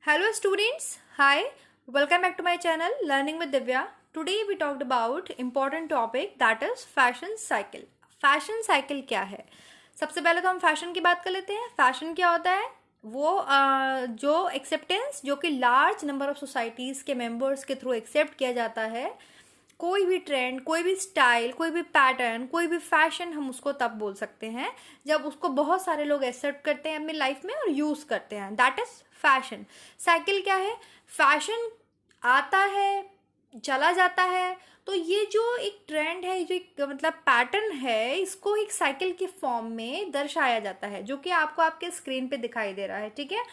Hello students, hi, welcome back to my channel Learning with Divya. Today we talked about important topic that is fashion cycle. Fashion cycle क्या है? सबसे पहले तो हम fashion की बात कर लेते हैं. फैशन क्या होता है? वो जो एक्सेप्टेंस जो कि लार्ज नंबर ऑफ सोसाइटीज़ के मेंबर्स के थ्रू एक्सेप्ट किया जाता है. कोई भी ट्रेंड, कोई भी स्टाइल, कोई भी पैटर्न, कोई भी फैशन हम उसको तब बोल सकते हैं जब उसको बहुत सारे लोग एक्सेप्ट करते हैं अपनी लाइफ में और यूज़ करते हैं. That is fashion. साइकिल क्या है? फैशन आता है, चला जाता है. तो ये जो एक ट्रेंड है, जो एक मतलब पैटर्न है, इसको एक साइकिल के फॉर्म में दर्शाया जाता है जो कि आपको आपके स्क्रीन पे दिखाई दे रहा है. ठीक है,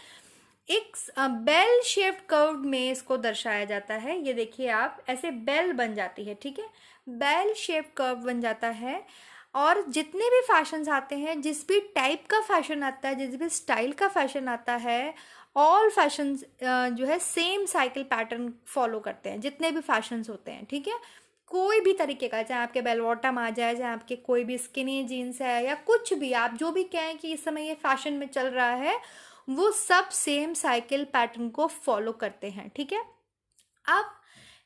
एक बेल शेप्ड कर्व में इसको दर्शाया जाता है. ये देखिए आप, ऐसे बेल बन जाती है. ठीक है, बेल शेप कर्व बन जाता है. और जितने भी फैशंस आते हैं, जिस भी टाइप का फैशन आता है, जिस भी स्टाइल का फैशन आता है, ऑल फैशंस जो है सेम साइकिल पैटर्न फॉलो करते हैं. जितने भी फैशंस होते हैं, ठीक है, कोई भी तरीके का, चाहे आपके बेल बॉटम आ जाए, चाहे आपके कोई भी स्किनी जीन्स है, या कुछ भी आप जो भी कहें कि इस समय ये फैशन में चल रहा है, वो सब सेम साइकिल पैटर्न को फॉलो करते हैं. ठीक है, अब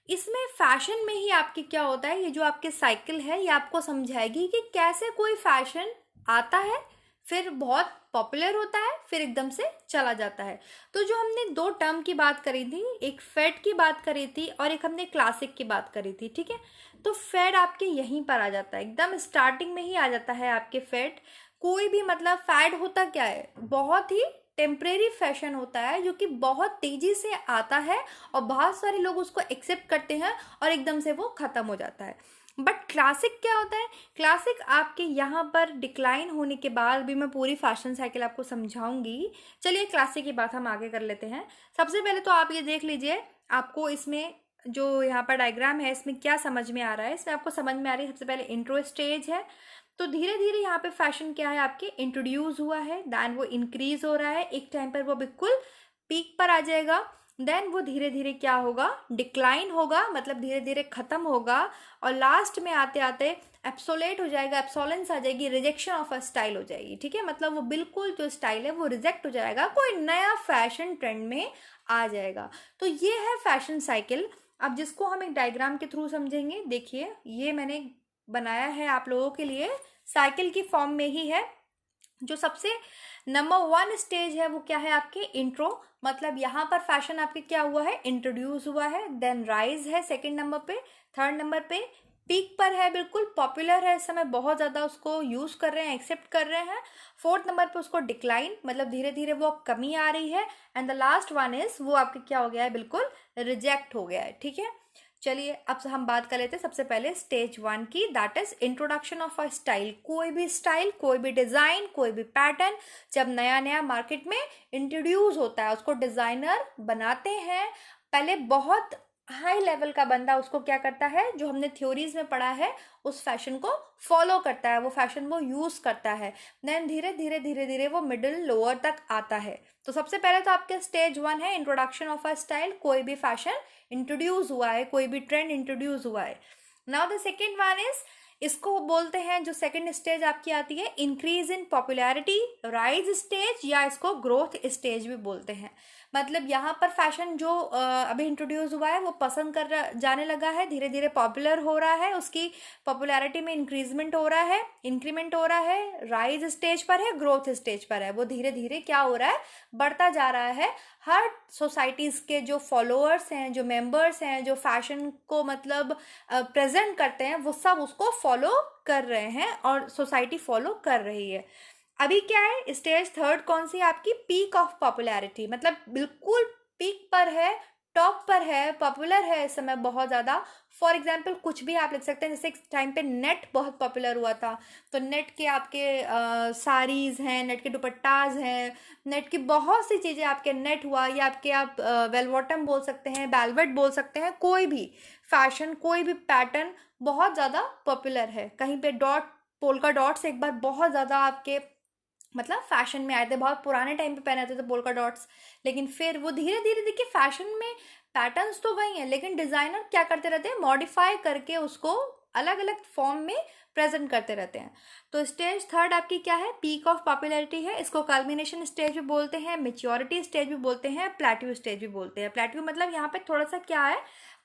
इसमें फैशन में ही आपकी क्या होता है, ये जो आपके साइकिल है ये आपको समझाएगी कि कैसे कोई फैशन आता है, फिर बहुत पॉपुलर होता है, फिर एकदम से चला जाता है. तो जो हमने दो टर्म की बात करी थी, एक फेड की बात करी थी और एक हमने क्लासिक की बात करी थी. ठीक है, तो फेड आपके यहीं पर आ जाता है, एकदम स्टार्टिंग में ही आ जाता है आपके फेड. कोई भी मतलब फैड होता क्या है, बहुत ही टेम्परेरी फैशन होता है जो कि बहुत तेजी से आता है और बहुत सारे लोग उसको एक्सेप्ट करते हैं और एकदम से वो खत्म हो जाता है. बट क्लासिक क्या होता है? क्लासिक आपके यहाँ पर डिक्लाइन होने के बाद भी मैं पूरी फैशन साइकिल आपको समझाऊंगी. चलिए क्लासिक की बात हम आगे कर लेते हैं. सबसे पहले तो आप ये देख लीजिए, आपको इसमें जो यहाँ पर डायग्राम है इसमें क्या समझ में आ रहा है. इसमें आपको समझ में आ रही है, सबसे पहले इंट्रो स्टेज है. तो धीरे धीरे यहाँ पे फैशन क्या है आपके इंट्रोड्यूस हुआ है, देन वो इंक्रीज हो रहा है, एक टाइम पर वो बिल्कुल पीक पर आ जाएगा, देन वो धीरे धीरे क्या होगा, डिक्लाइन होगा, मतलब धीरे धीरे खत्म होगा, और लास्ट में आते आते एब्सोलेट हो जाएगा, एब्सोलेंस आ जाएगी, रिजेक्शन ऑफ अ स्टाइल हो जाएगी. ठीक है, मतलब वो बिल्कुल जो स्टाइल है वो रिजेक्ट हो जाएगा, कोई नया फैशन ट्रेंड में आ जाएगा. तो ये है फैशन साइकिल. अब जिसको हम एक डायग्राम के थ्रू समझेंगे. देखिए, ये मैंने बनाया है आप लोगों के लिए, साइकिल की फॉर्म में ही है. जो सबसे नंबर 1 स्टेज है वो क्या है आपके इंट्रो, मतलब यहाँ पर फैशन आपके क्या हुआ है, इंट्रोड्यूस हुआ है. देन राइज है सेकंड नंबर पे. थर्ड नंबर पे पीक पर है, बिल्कुल पॉपुलर है, इस समय बहुत ज़्यादा उसको यूज़ कर रहे हैं, एक्सेप्ट कर रहे हैं. फोर्थ नंबर पे उसको डिक्लाइन, मतलब धीरे धीरे वो कमी आ रही है. And the last one is वो आपके क्या हो गया है, बिल्कुल रिजेक्ट हो गया है. ठीक है, चलिए अब हम बात कर लेते हैं सबसे पहले स्टेज 1 की, that is introduction of a style. कोई भी स्टाइल, कोई भी डिजाइन, कोई भी पैटर्न जब नया नया मार्केट में इंट्रोड्यूस होता है, उसको डिजाइनर बनाते हैं. पहले बहुत हाई लेवल का बंदा उसको क्या करता है, जो हमने थ्योरीज में पढ़ा है, उस फैशन को फॉलो करता है, वो फैशन वो यूज करता है. देन धीरे धीरे धीरे धीरे वो मिडिल लोअर तक आता है. तो सबसे पहले तो आपके स्टेज 1 है इंट्रोडक्शन ऑफ अ स्टाइल, कोई भी फैशन इंट्रोड्यूस हुआ है, कोई भी ट्रेंड इंट्रोड्यूस हुआ है. Now the second one is, इसको बोलते हैं, जो सेकंड स्टेज आपकी आती है, increase in popularity, rise stage, या इसको ग्रोथ स्टेज भी बोलते हैं. मतलब यहाँ पर फैशन जो अभी इंट्रोड्यूस हुआ है वो पसंद कर जाने लगा है, धीरे धीरे पॉपुलर हो रहा है, उसकी पॉपुलैरिटी में इंक्रीजमेंट हो रहा है, इंक्रीमेंट हो रहा है, राइज स्टेज पर है, ग्रोथ स्टेज पर है, वो धीरे धीरे क्या हो रहा है, बढ़ता जा रहा है. हर सोसाइटीज़ के जो फॉलोअर्स हैं, जो मेंबर्स हैं, जो फैशन को मतलब प्रेजेंट करते हैं, वो सब उसको फॉलो कर रहे हैं और सोसाइटी फॉलो कर रही है. अभी क्या है, स्टेज थर्ड कौन सी है आपकी, पीक ऑफ पॉपुलैरिटी, मतलब बिल्कुल पीक पर है, टॉप पर है, पॉपुलर है इस समय बहुत ज़्यादा. फॉर एग्जाम्पल कुछ भी आप लिख सकते हैं, जैसे एक टाइम पे नेट बहुत पॉपुलर हुआ था, तो नेट के आपके साड़ीज़ हैं, नेट के दुपट्टाज हैं, नेट की बहुत सी चीज़ें, आपके नेट हुआ, या आपके आप वेल बॉटम बोल सकते हैं, वेलवेट बोल सकते हैं, कोई भी फैशन, कोई भी पैटर्न बहुत ज़्यादा पॉपुलर है. कहीं पे डॉट, पोल्का डॉट्स एक बार बहुत ज़्यादा आपके मतलब फैशन में आए थे, बहुत पुराने टाइम पे पहने जाते थे पोल्का डॉट्स, लेकिन फिर वो धीरे धीरे, देखिए फैशन में पैटर्न्स तो वही हैं, लेकिन डिज़ाइनर क्या करते रहते हैं, मॉडिफाई करके उसको अलग अलग फॉर्म में प्रेजेंट करते रहते हैं। तो स्टेज थर्ड आपकी क्या है, पीक ऑफ पॉपुलैरिटी है, इसको कल्मिनेशन स्टेज भी बोलते हैं, मेच्योरिटी स्टेज भी बोलते हैं, प्लेट्यू स्टेज भी बोलते हैं। प्लेट्यू मतलब यहाँ पे थोड़ा सा क्या है,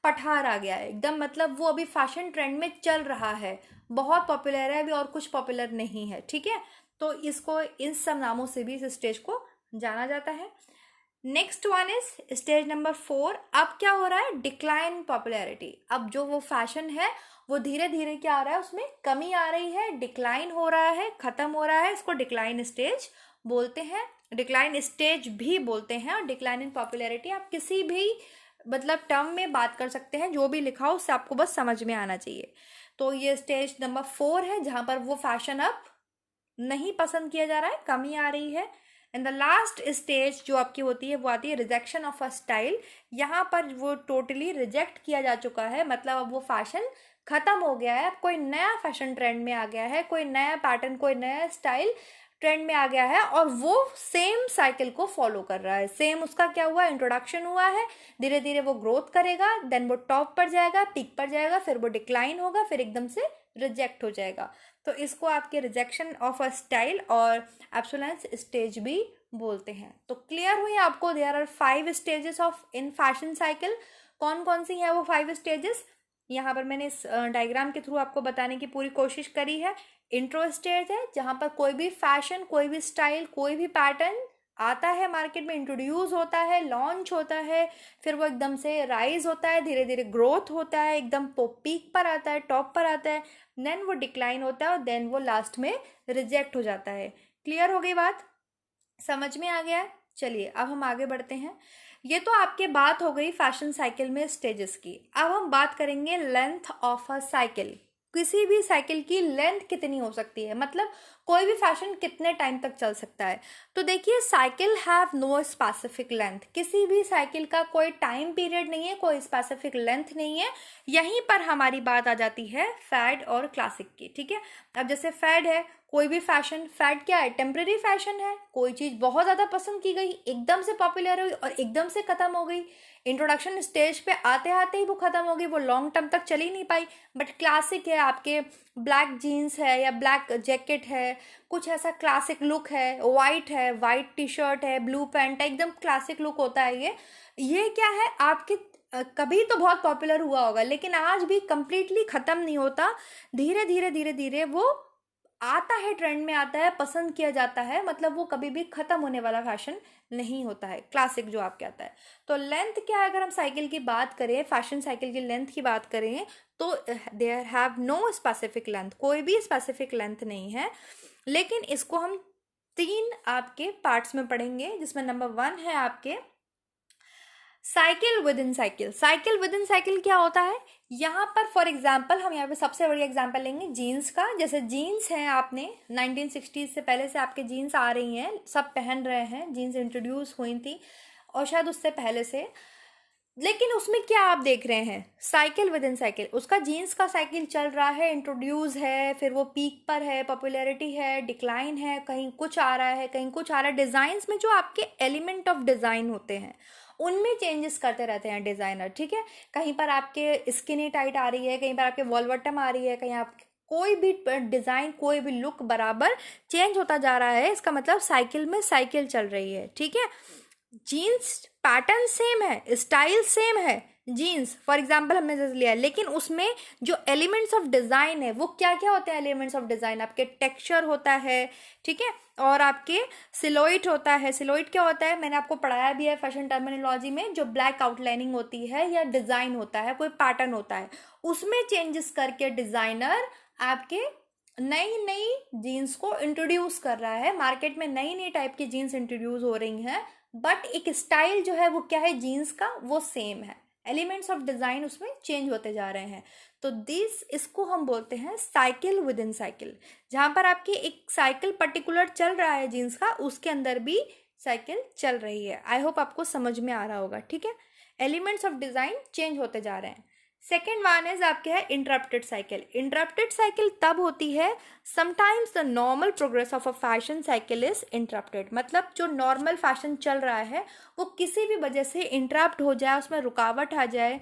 पठार आ गया है एकदम, मतलब वो अभी फैशन ट्रेंड में चल रहा है, बहुत पॉपुलर है अभी और कुछ पॉपुलर नहीं है, ठीक है। तो इसको इन सब नामों से भी इस स्टेज को जाना जाता है। Next one is stage number 4। अब क्या हो रहा है, डिक्लाइन पॉपुलैरिटी। अब जो वो फैशन है वो धीरे धीरे क्या आ रहा है, उसमें कमी आ रही है, डिक्लाइन हो रहा है, खत्म हो रहा है, इसको डिक्लाइन स्टेज बोलते हैं, डिक्लाइन स्टेज भी बोलते हैं। और डिक्लाइन इन पॉपुलैरिटी आप किसी भी मतलब टर्म में बात कर सकते हैं, जो भी लिखा हो उससे आपको बस समझ में आना चाहिए। तो ये स्टेज नंबर 4 है जहां पर वो फैशन अब नहीं पसंद किया जा रहा है, कमी आ रही है। एंड द लास्ट स्टेज जो आपकी होती है वो आती है रिजेक्शन ऑफ अ स्टाइल। यहाँ पर वो टोटली रिजेक्ट किया जा चुका है, मतलब अब वो फैशन खत्म हो गया है, अब कोई नया फैशन ट्रेंड में आ गया है, कोई नया पैटर्न, कोई नया स्टाइल ट्रेंड में आ गया है और वो सेम साइकिल को फॉलो कर रहा है। सेम उसका क्या हुआ, इंट्रोडक्शन हुआ है, धीरे धीरे वो ग्रोथ करेगा, देन वो टॉप पर जाएगा, पीक पर जाएगा, फिर वो डिक्लाइन होगा, फिर एकदम से रिजेक्ट हो जाएगा। तो इसको आपके रिजेक्शन ऑफ अ स्टाइल और एब्सोलेंस स्टेज भी बोलते हैं। तो क्लियर हुई आपको, there are 5 stages of in fashion cycle. कौन कौन सी है वो 5 स्टेजेस, यहाँ पर मैंने इस डायग्राम के थ्रू आपको बताने की पूरी कोशिश करी है। इंट्रो स्टेज है जहाँ पर कोई भी फैशन, कोई भी स्टाइल, कोई भी पैटर्न आता है मार्केट में, इंट्रोड्यूस होता है, लॉन्च होता है, फिर वो एकदम से राइज होता है, धीरे धीरे ग्रोथ होता है, एकदम पीक पर आता है, टॉप पर आता है, देन वो डिक्लाइन होता है और देन वो लास्ट में रिजेक्ट हो जाता है। क्लियर हो गई बात, समझ में आ गया है? चलिए अब हम आगे बढ़ते हैं। ये तो आपके बात हो गई फैशन साइकिल में स्टेजेस की। अब हम बात करेंगे लेंथ ऑफ अ साइकिल। किसी भी साइकिल की लेंथ कितनी हो सकती है, मतलब कोई भी फैशन कितने टाइम तक चल सकता है। तो देखिए, cycle have no specific length. किसी भी साइकिल का कोई टाइम पीरियड नहीं है, कोई स्पेसिफिक लेंथ नहीं है। यहीं पर हमारी बात आ जाती है फैड और क्लासिक की, ठीक है। अब जैसे फैड है, कोई भी फैशन, फैड क्या है, टेम्पररी फैशन है। कोई चीज बहुत ज्यादा पसंद की गई, एकदम से पॉपुलर हुई और एकदम से खत्म हो गई, इंट्रोडक्शन स्टेज पे आते आते ही वो खत्म हो गई, वो लॉन्ग टर्म तक चल ही नहीं पाई। बट क्लासिक है, आपके ब्लैक जीन्स है या ब्लैक जैकेट है, कुछ ऐसा क्लासिक लुक है, वाइट टी शर्ट है, ब्लू पैंट है, एकदम क्लासिक लुक होता है। ये क्या है, आपके कभी तो बहुत पॉपुलर हुआ होगा लेकिन आज भी कंप्लीटली खत्म नहीं होता, धीरे धीरे धीरे धीरे वो आता है, ट्रेंड में आता है, पसंद किया जाता है, मतलब वो कभी भी खत्म होने वाला फैशन नहीं होता है, क्लासिक जो आपके आता है। तो लेंथ क्या है, अगर हम साइकिल की बात करें, फैशन साइकिल की लेंथ की बात करें, तो there have no specific length, कोई भी स्पेसिफिक लेंथ नहीं है। लेकिन इसको हम 3 आपके पार्ट्स में पढ़ेंगे, जिसमें नंबर 1 है आपके cycle with in cycle. Cycle with in cycle क्या होता है, यहाँ पर फॉर एग्जाम्पल हम यहाँ पे सबसे बड़ी एग्जाम्पल लेंगे जीन्स का। जैसे जीन्स हैं, आपने 1960 से पहले से आपके जीन्स आ रही हैं, सब पहन रहे हैं, जीन्स इंट्रोड्यूस हुई थी और शायद उससे पहले से। लेकिन उसमें क्या आप देख रहे हैं, साइकिल विद इन साइकिल, उसका जीन्स का साइकिल चल रहा है, इंट्रोड्यूस है, फिर वो पीक पर है, पॉपुलैरिटी है, डिक्लाइन है, कहीं कुछ आ रहा है, कहीं कुछ आ रहा है। डिजाइन्स में जो आपके एलिमेंट ऑफ डिजाइन होते हैं उनमें चेंजेस करते रहते हैं डिजाइनर, ठीक है। कहीं पर आपके स्किनी टाइट आ रही है, कहीं पर आपके वॉल बॉटम आ रही है, कहीं आप कोई भी डिजाइन, कोई भी लुक बराबर चेंज होता जा रहा है, इसका मतलब साइकिल में साइकिल चल रही है, ठीक है। जीन्स पैटर्न सेम है, स्टाइल सेम है, जीन्स फॉर एग्जाम्पल हमने जैसे लिया, लेकिन उसमें जो एलिमेंट्स ऑफ डिजाइन है वो क्या क्या होते हैं। एलिमेंट्स ऑफ डिजाइन आपके टेक्सचर होता है, ठीक है, और आपके सिलोइट होता है। सिलोइट क्या होता है, मैंने आपको पढ़ाया भी है फैशन टर्मिनोलॉजी में, जो ब्लैक आउटलाइनिंग होती है या डिजाइन होता है, कोई पैटर्न होता है, उसमें चेंजेस करके डिजाइनर आपके नई नई जीन्स को इंट्रोड्यूस कर रहा है। मार्केट में नई नई टाइप की जीन्स इंट्रोड्यूस हो रही हैं, बट एक स्टाइल जो है वो क्या है जीन्स का, वो सेम है, एलिमेंट्स ऑफ डिजाइन उसमें चेंज होते जा रहे हैं। तो इसको हम बोलते हैं साइकिल विद इन साइकिल, जहां पर आपकी एक साइकिल पर्टिकुलर चल रहा है जीन्स का, उसके अंदर भी साइकिल चल रही है। आई होप आपको समझ में आ रहा होगा, ठीक है। एलिमेंट्स ऑफ डिजाइन चेंज होते जा रहे हैं। सेकेंड वन इज आपके है इंटरप्टेड साइकिल। इंटरप्टेड साइकिल तब होती है sometimes the normal progress of a fashion cycle is interrupted, मतलब जो नॉर्मल फैशन चल रहा है वो किसी भी वजह से इंटरप्ट हो जाए, उसमें रुकावट आ जाए,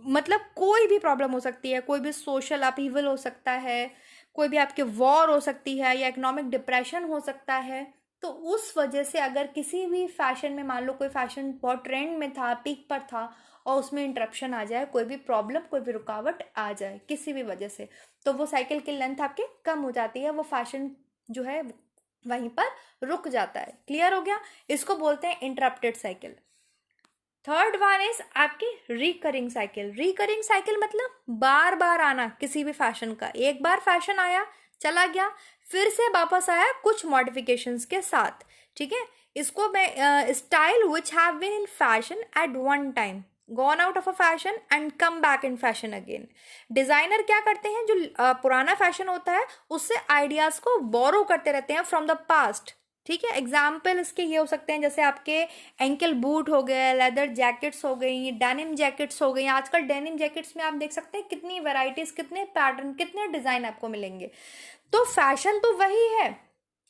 मतलब कोई भी प्रॉब्लम हो सकती है, कोई भी सोशल अपहीवल हो सकता है, कोई भी आपके वॉर हो सकती है, या इकोनॉमिक डिप्रेशन हो सकता है। तो उस वजह से अगर किसी भी फैशन में, मान लो कोई फैशन बहुत ट्रेंड में था, पीक पर था, और उसमें इंटरप्शन आ जाए, कोई भी प्रॉब्लम, कोई भी रुकावट आ जाए किसी भी वजह से, तो वो साइकिल की लेंथ आपके कम हो जाती है, वो फैशन जो है वहीं पर रुक जाता है। क्लियर हो गया? इसको बोलते हैं interrupted cycle. Third one is आपकी रिकरिंग साइकिल। रिकरिंग साइकिल मतलब बार बार आना किसी भी फैशन का। एक बार फैशन आया, चला गया, फिर से वापस आया कुछ मॉडिफिकेशंस के साथ। ठीक है, इसको मैं style which have been in fashion at one time, gone out of a fashion and come back in fashion again. Designer क्या करते हैं, जो पुराना फैशन होता है उससे आइडियाज को बोरो करते रहते हैं फ्रॉम द पास्ट। ठीक है, एग्जाम्पल इसके ये हो सकते हैं, जैसे आपके एंकल बूट हो गए, लेदर जैकेट्स हो गई, डेनिम जैकेट्स हो गई। आजकल डेनिम जैकेट्स में आप देख सकते हैं कितनी वैरायटीज, कितने पैटर्न, कितने डिजाइन आपको मिलेंगे। तो फैशन तो वही है,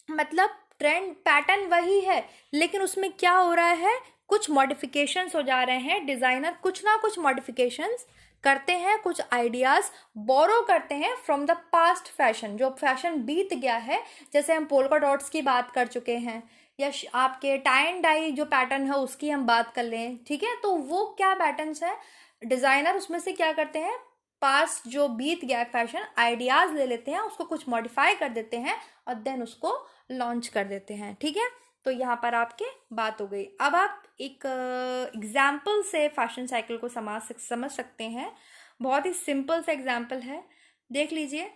मतलब ट्रेंड पैटर्न वही है, लेकिन उसमें क्या हो रहा है, कुछ मॉडिफिकेशंस हो जा रहे हैं। डिजाइनर कुछ ना कुछ मॉडिफिकेशंस करते हैं, कुछ आइडियाज बोरो करते हैं फ्रॉम द पास्ट फैशन, जो फैशन बीत गया है। जैसे हम पोल्का डॉट्स की बात कर चुके हैं, या आपके टाई एंड डाई जो पैटर्न है उसकी हम बात कर लें। ठीक है, तो वो क्या पैटर्न्स है, डिजाइनर उसमें से क्या करते हैं, पास जो बीत गया फैशन, आइडियाज ले लेते हैं, उसको कुछ मॉडिफाई कर देते हैं और देन उसको लॉन्च कर देते हैं। ठीक है, तो यहाँ पर आपके बात हो गई। अब आप एक एग्जाम्पल से फैशन साइकिल को समझ सकते हैं। बहुत ही सिंपल सा एग्जाम्पल है, देख लीजिए।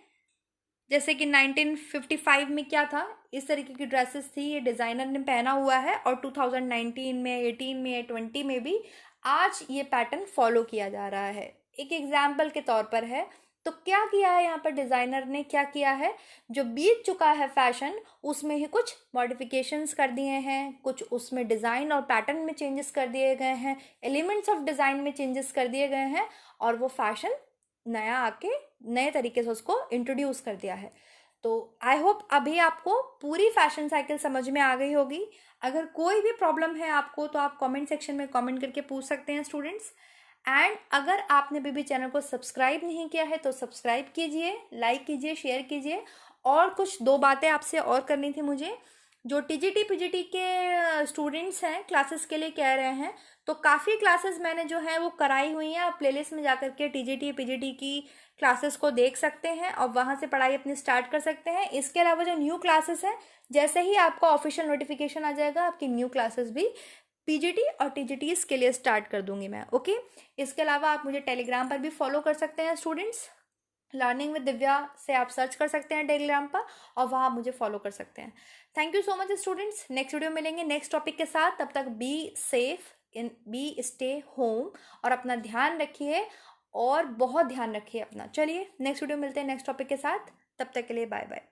जैसे कि 1955 में क्या था, इस तरीके की ड्रेसेस थी, ये डिज़ाइनर ने पहना हुआ है, और 2019 में, 18 में, 20 में भी आज ये पैटर्न फॉलो किया जा रहा है। एक एग्जाम्पल के तौर पर है। तो क्या किया है यहाँ पर डिज़ाइनर ने, क्या किया है, जो बीत चुका है फैशन उसमें ही कुछ मॉडिफिकेशंस कर दिए हैं, कुछ उसमें डिज़ाइन और पैटर्न में चेंजेस कर दिए गए हैं, एलिमेंट्स ऑफ डिज़ाइन में चेंजेस कर दिए गए हैं, और वो फैशन नया आके नए तरीके से उसको इंट्रोड्यूस कर दिया है। तो आई होप अभी आपको पूरी फैशन साइकिल समझ में आ गई होगी। अगर कोई भी प्रॉब्लम है आपको तो आप कमेंट सेक्शन में कमेंट करके पूछ सकते हैं स्टूडेंट्स। एंड अगर आपने अभी भी चैनल को सब्सक्राइब नहीं किया है तो सब्सक्राइब कीजिए, लाइक कीजिए, शेयर कीजिए। और कुछ दो बातें आपसे और करनी थी मुझे। जो टीजीटी पीजीटी के स्टूडेंट्स हैं क्लासेस के लिए कह रहे हैं, तो काफ़ी क्लासेस मैंने जो है वो कराई हुई हैं। आप प्लेलिस्ट में जाकर के टीजीटी पीजीटी की क्लासेस को देख सकते हैं और वहाँ से पढ़ाई अपनी स्टार्ट कर सकते हैं। इसके अलावा जो न्यू क्लासेस हैं, जैसे ही आपका ऑफिशियल नोटिफिकेशन आ जाएगा, आपकी न्यू क्लासेस भी पीजीटी और टीजीटीज के लिए स्टार्ट कर दूंगी मैं। ओके, इसके अलावा आप मुझे टेलीग्राम पर भी फॉलो कर सकते हैं स्टूडेंट्स। लर्निंग विद दिव्या से आप सर्च कर सकते हैं टेलीग्राम पर, और वहाँ मुझे फॉलो कर सकते हैं। Thank you so much students. Next video मिलेंगे नेक्स्ट टॉपिक के साथ। तब तक be safe, in be stay home, और अपना ध्यान रखिए, और बहुत ध्यान रखिए अपना। चलिए नेक्स्ट वीडियो मिलते हैं नेक्स्ट टॉपिक के साथ, तब तक के लिए बाय बाय।